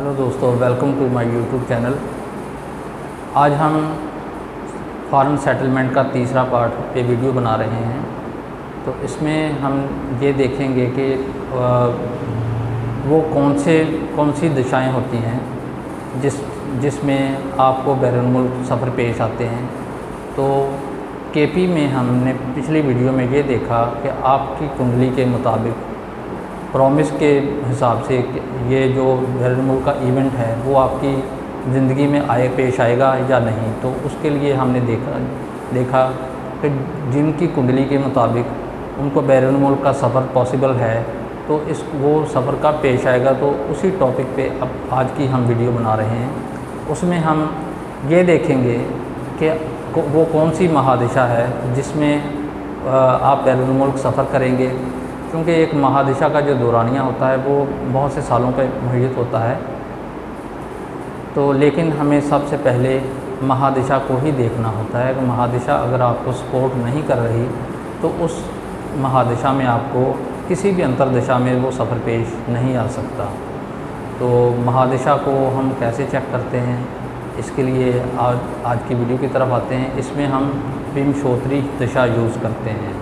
Hello दोस्तों, welcome to my YouTube channel. आज हम फॉरेन सेटलमेंट का तीसरा पार्ट पे वीडियो बना रहे हैं। तो इसमें हम ये देखेंगे कि वो कौन सी दिशाएं होती हैं जिसमें आपको बैरून मुल्क सफ़र पेश आते हैं। तो केपी में हमने पिछली वीडियो में ये देखा कि आपकी कुंडली के मुताबिक प्रॉमिस के हिसाब से ये जो बैरून मुल्क का इवेंट है वो आपकी ज़िंदगी में पेश आएगा या नहीं। तो उसके लिए हमने देखा कि जिनकी कुंडली के मुताबिक उनको बैरून मुल्क का सफ़र पॉसिबल है तो वो सफ़र कब पेश आएगा। तो उसी टॉपिक पे अब आज की हम वीडियो बना रहे हैं। उसमें हम ये देखेंगे कि वो कौन सी महादिशा है जिसमें आप बैरून मुल्क सफ़र करेंगे, क्योंकि एक महादिशा का जो दौरानिया होता है वो बहुत से सालों पे मुहैयत होता है। तो लेकिन हमें सबसे पहले महादिशा को ही देखना होता है कि महादिशा अगर आपको सपोर्ट नहीं कर रही तो उस महादिशा में आपको किसी भी अंतरदिशा में वो सफ़र पेश नहीं आ सकता। तो महादिशा को हम कैसे चेक करते हैं, इसके लिए आज की वीडियो की तरफ आते हैं। इसमें हम विंशोत्तरी दिशा यूज़ करते हैं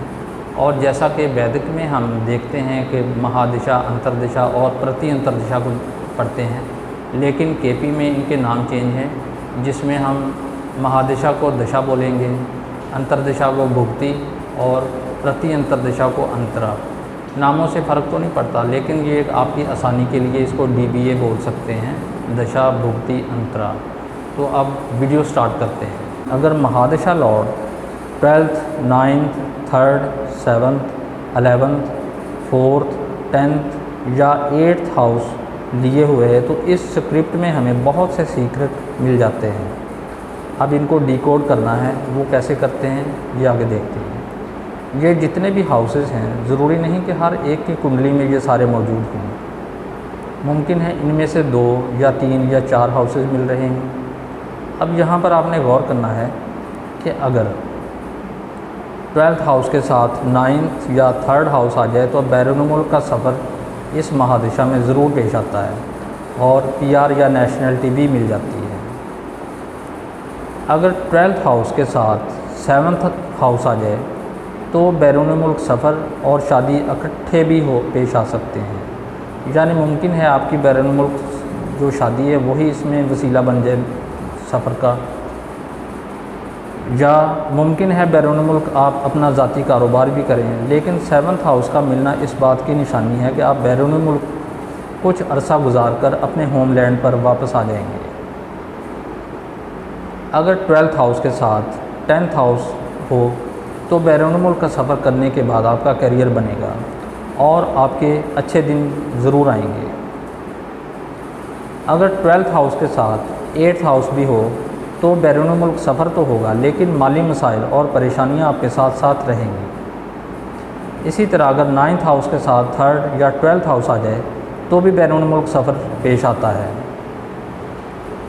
और जैसा कि वैदिक में हम देखते हैं कि महादिशा, अंतरदिशा और प्रति अंतरदिशा को पढ़ते हैं, लेकिन केपी में इनके नाम चेंज हैं, जिसमें हम महादिशा को दिशा बोलेंगे, अंतरदिशा को भुक्ति और प्रति अंतरदिशा को अंतरा। नामों से फ़र्क तो नहीं पड़ता, लेकिन ये आपकी आसानी के लिए इसको DBA बोल सकते हैं, दिशा, भुक्ति, अंतरा। तो अब वीडियो स्टार्ट करते हैं। अगर महादिशा Lord 12th, 9th, 3rd, 7th, 11th, 4th, 10th या 8th हाउस लिए हुए हैं तो इस स्क्रिप्ट में हमें बहुत से सीक्रेट मिल जाते हैं। अब इनको डिकोड करना है, वो कैसे करते हैं ये आगे देखते हैं। ये जितने भी हाउसेस हैं, ज़रूरी नहीं कि हर एक की कुंडली में ये सारे मौजूद हों। मुमकिन है इनमें से 2 या 3 या 4 हाउसेस मिल रहे हैं। अब यहाँ पर आपने गौर करना है कि अगर 12th हाउस के साथ 9th या 3rd हाउस आ जाए तो बैरून मुल्क का सफ़र इस महादिशा में ज़रूर पेश आता है और PR या नेशनलिटी भी मिल जाती है। अगर 12th हाउस के साथ 7th हाउस आ जाए तो बैरून मुल्क सफ़र और शादी इकट्ठे भी पेश आ सकते हैं। यानी मुमकिन है आपकी बैरून मुल्क जो शादी है वही इसमें वसीला बन जाए सफ़र का, या मुमकिन है बैरून मुल्क आप अपना ज़ाती कारोबार भी करें। लेकिन 7th हाउस का मिलना इस बात की निशानी है कि आप बैरून मुल्क कुछ अरसा गुजार कर अपने होमलैंड पर वापस आ जाएंगे। अगर 12th हाउस के साथ 10th हाउस हो तो बैरून मुल्क का सफ़र करने के बाद आपका करियर बनेगा और आपके अच्छे दिन ज़रूर आएंगे। अगर 12th हाउस के साथ 8th हाउस भी हो तो बैरून मुल्क सफ़र तो होगा, लेकिन माली मसाइल और परेशानियां आपके साथ साथ रहेंगी। इसी तरह अगर 9th हाउस के साथ 3rd या 12th हाउस आ जाए तो भी बैरून मुल्क सफ़र पेश आता है।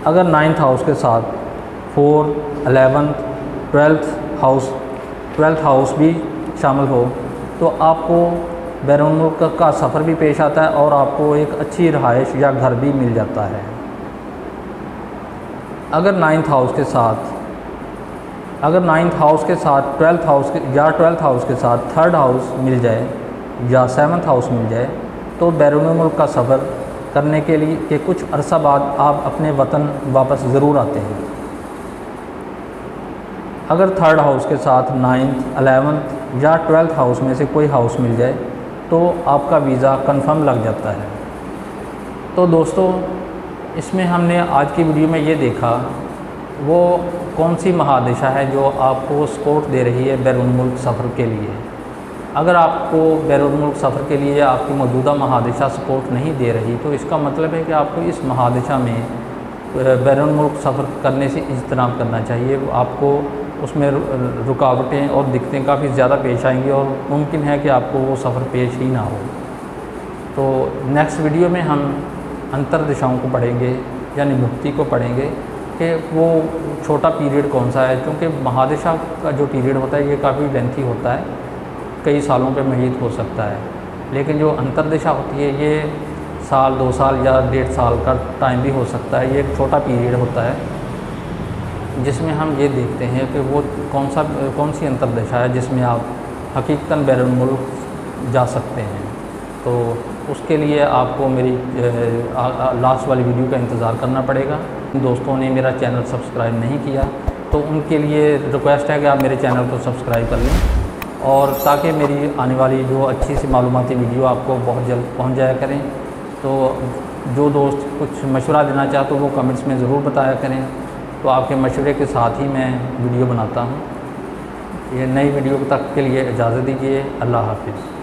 अगर 9th हाउस के साथ 4, 11th, 12th हाउस भी शामिल हो तो आपको बैरून मुल्क का सफ़र भी पेश आता है और आपको एक अच्छी रहाइश या घर भी मिल जाता है। अगर 9th हाउस के साथ 12th हाउस या 12th हाउस के साथ 3rd हाउस मिल जाए या 7th हाउस मिल जाए तो बैरून मुल्क का सफ़र करने के लिए कि कुछ अरसा बाद आप अपने वतन वापस ज़रूर आते हैं। अगर 3rd हाउस के साथ 9th, 11th या 12th हाउस में से कोई हाउस मिल जाए तो आपका वीज़ा कंफर्म लग जाता है। तो दोस्तों, इसमें हमने आज की वीडियो में ये देखा वो कौन सी महादिशा है जो आपको सपोर्ट दे रही है बैरून मुल्क सफ़र के लिए। अगर आपको बैरून मुल्क सफ़र के लिए आपकी मौजूदा महादिशा सपोर्ट नहीं दे रही तो इसका मतलब है कि आपको इस महादिशा में बैरून मुल्क सफ़र करने से इज्तनाब करना चाहिए। आपको उसमें रुकावटें और दिक्कतें काफ़ी ज़्यादा पेश आएंगी और मुमकिन है कि आपको वो सफ़र पेश ही ना हो। तो नेक्स्ट वीडियो में हम अंतर दिशाओं को पढ़ेंगे, यानी भुक्ति को पढ़ेंगे कि वो छोटा पीरियड कौन सा है, क्योंकि महादिशा का जो पीरियड होता है ये काफ़ी लेंथी होता है, कई सालों पे मुहैयत हो सकता है। लेकिन जो अंतरदिशा होती है ये साल 2 साल या 1.5 साल का टाइम भी हो सकता है। ये एक छोटा पीरियड होता है जिसमें हम ये देखते हैं कि वो कौन सी अंतर्दशा है जिसमें आप हकीकतन बैरून मुल्क जा सकते हैं। तो उसके लिए आपको मेरी लास्ट वाली वीडियो का इंतज़ार करना पड़ेगा। दोस्तों ने मेरा चैनल सब्सक्राइब नहीं किया तो उनके लिए रिक्वेस्ट है कि आप मेरे चैनल को सब्सक्राइब कर लें, और ताकि मेरी आने वाली जो अच्छी सी मालूमाती वीडियो आपको बहुत जल्द पहुंच जाया करें। तो जो दोस्त कुछ मशवरा देना चाहते हो वो कमेंट्स में ज़रूर बताया करें। तो आपके मशवरे के साथ ही मैं वीडियो बनाता हूँ। ये नई वीडियो तक के लिए इजाज़त दीजिए। अल्लाह हाफ़िज़।